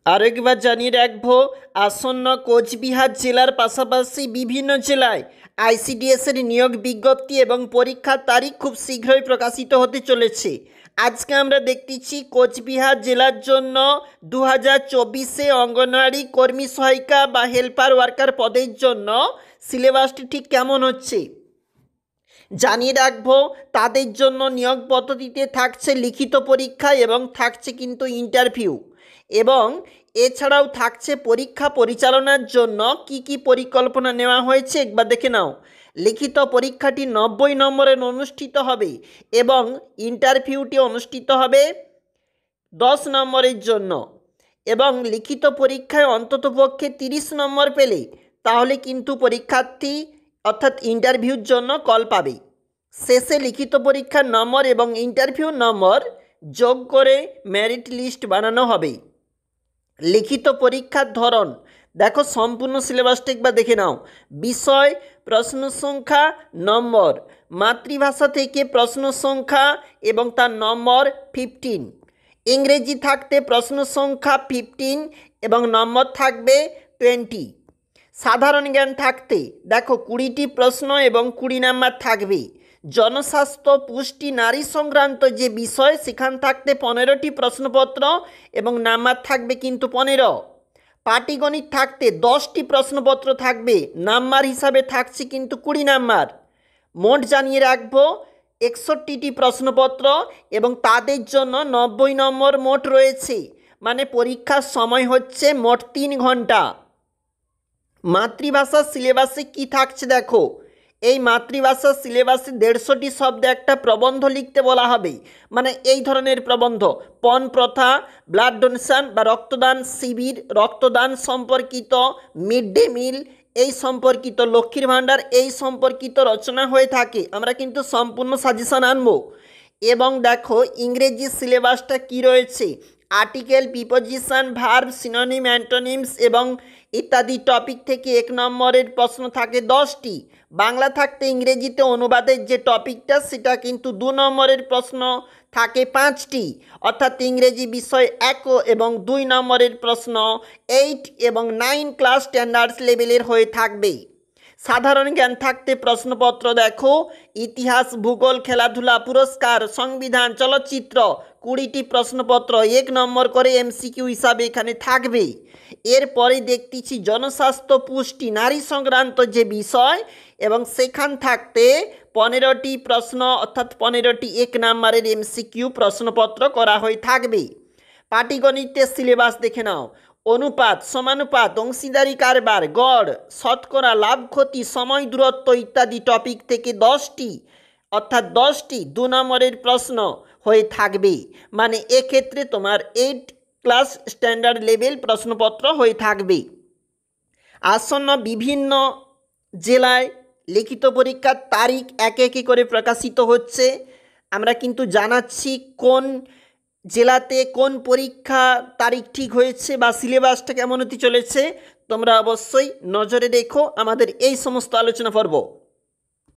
আরেকবার জানিয়ে রাখবো, আসন্ন কোচবিহার জেলার পাশাপাশি বিভিন্ন জেলায় আইসিডিএস এর নিয়োগ বিজ্ঞপ্তি এবং পরীক্ষার তারিখ খুব শীঘ্রই প্রকাশিত হতে চলেছে। আজকে আমরা দেখতেছি কোচবিহার জেলার জন্য 2024-এ অঙ্গনওয়াড়ি কর্মী সহায়িকা বা হেল্পার ওয়ার্কার পদের জন্য সিলেবাসটি ঠিক কেমন হচ্ছে। জানিয়ে রাখবো, তাদের জন্য নিয়োগ পদ্ধতিতে থাকছে লিখিত পরীক্ষা এবং থাকছে কিন্তু ইন্টারভিউ, এবং এছাড়াও থাকছে পরীক্ষা পরিচালনার জন্য কি কি পরিকল্পনা নেওয়া হয়েছে একবার দেখে নাও। লিখিত পরীক্ষাটি 90 নম্বরের অনুষ্ঠিত হবে এবং ইন্টারভিউটি অনুষ্ঠিত হবে 10 নম্বরের জন্য, এবং লিখিত পরীক্ষায় অন্ততপক্ষে 30 নম্বর পেলে তাহলে কিন্তু পরীক্ষার্থী অর্থাৎ ইন্টারভিউর জন্য কল পাবে। শেষে লিখিত পরীক্ষার নম্বর এবং ইন্টারভিউ নম্বর যোগ করে মেরিট লিস্ট বানানো হবে। লিখিত পরীক্ষার ধরন দেখো, সম্পূর্ণ সিলেবাসটা একবার দেখে নাও। বিষয় প্রশ্ন সংখ্যা নম্বর, মাতৃভাষা থেকে প্রশ্ন সংখ্যা এবং তার নম্বর 15, ইংরেজি থাকতে প্রশ্ন সংখ্যা 15 এবং নম্বর থাকবে 20। সাধারণ জ্ঞান থাকতে দেখো 20টি প্রশ্ন এবং 20 নাম্বার থাকবে। জনস্বাস্থ্য, পুষ্টি, নারী সংক্রান্ত যে বিষয় সেখান থাকতে 15টি প্রশ্নপত্র এবং নাম্বার থাকবে কিন্তু 15। পাটিগণিত থাকতে 10টি প্রশ্নপত্র থাকবে, নাম্বার হিসাবে থাকছে কিন্তু 20 নাম্বার। মোট জানিয়ে রাখবো 61টি প্রশ্নপত্র এবং তাদের জন্য 90 নম্বর মোট রয়েছে, মানে পরীক্ষার সময় হচ্ছে মোট 3 ঘন্টা। মাতৃভাষার সিলেবাসে কি থাকছে দেখো, এই মাতৃভাষার সিলেবাসে 150টি শব্দে একটা প্রবন্ধ লিখতে বলা হবে, মানে এই ধরনের প্রবন্ধ পণ প্রথা, ব্লাড ডোনেশন বা রক্তদান শিবির, রক্তদান সম্পর্কিত, মিড ডে মিল এই সম্পর্কিত, লক্ষ্মীর ভাণ্ডার এই সম্পর্কিত রচনা হয়ে থাকে। আমরা কিন্তু সম্পূর্ণ সাজেশন আনবো। এবং দেখো ইংরেজি সিলেবাসটা কি রয়েছে, article, preposition, verb, synonym, antonyms এবং ইত্যাদি টপিক থেকে 1 নম্বরের প্রশ্ন থাকে 10টি। বাংলা থাকতে ইংরেজিতে অনুবাদের যে টপিকটা সেটা কিন্তু 2 নম্বরের প্রশ্ন থাকে 5টি, অর্থাৎ ইংরেজি বিষয় 1 এবং 2 নম্বরের প্রশ্ন 8 এবং 9 ক্লাস স্ট্যান্ডার্ডস লেভেলের হয়ে থাকবে। সাধারণ জ্ঞান থাকতে প্রশ্নপত্র দেখো, ইতিহাস, ভূগোল, খেলাধুলা, পুরস্কার, সংবিধান, চলচ্চিত্র 20টি প্রশ্নপত্র 1 নম্বর করে এমসিকিউ হিসাবে এখানে থাকবে। এরপরে দেখতেছি জনস্বাস্থ্য, পুষ্টি, নারী সংক্রান্ত যে বিষয় এবং সেখান থাকতে 15টি প্রশ্ন অর্থাৎ 15টি 1 নম্বরের এমসিকিউ প্রশ্নপত্র করা হয়ে থাকবে। পাটিগণিতের সিলেবাস দেখে নাও, অনুপাত, সমানুপাত, অংশীদারি কারবার, গড়, শতকরা, লাভ ক্ষতি, সময়, দূরত্ব ইত্যাদি টপিক থেকে 10টি অর্থাৎ 10টি 2 নম্বরের প্রশ্ন হয়ে থাকবে, মানে এক্ষেত্রে তোমার 8 ক্লাস স্ট্যান্ডার্ড লেভেল প্রশ্নপত্র হয়ে থাকবে। আসন্ন বিভিন্ন জেলায় লিখিত পরীক্ষার তারিখ একে একে করে প্রকাশিত হচ্ছে। আমরা কিন্তু জানাচ্ছি কোন জেলাতে কোন পরীক্ষা তারিখ ঠিক হয়েছে বা সিলেবাসটা কেমন হতে চলেছে। তোমরা অবশ্যই নজরে রেখো আমাদের এই সমস্ত আলোচনা পর্ব।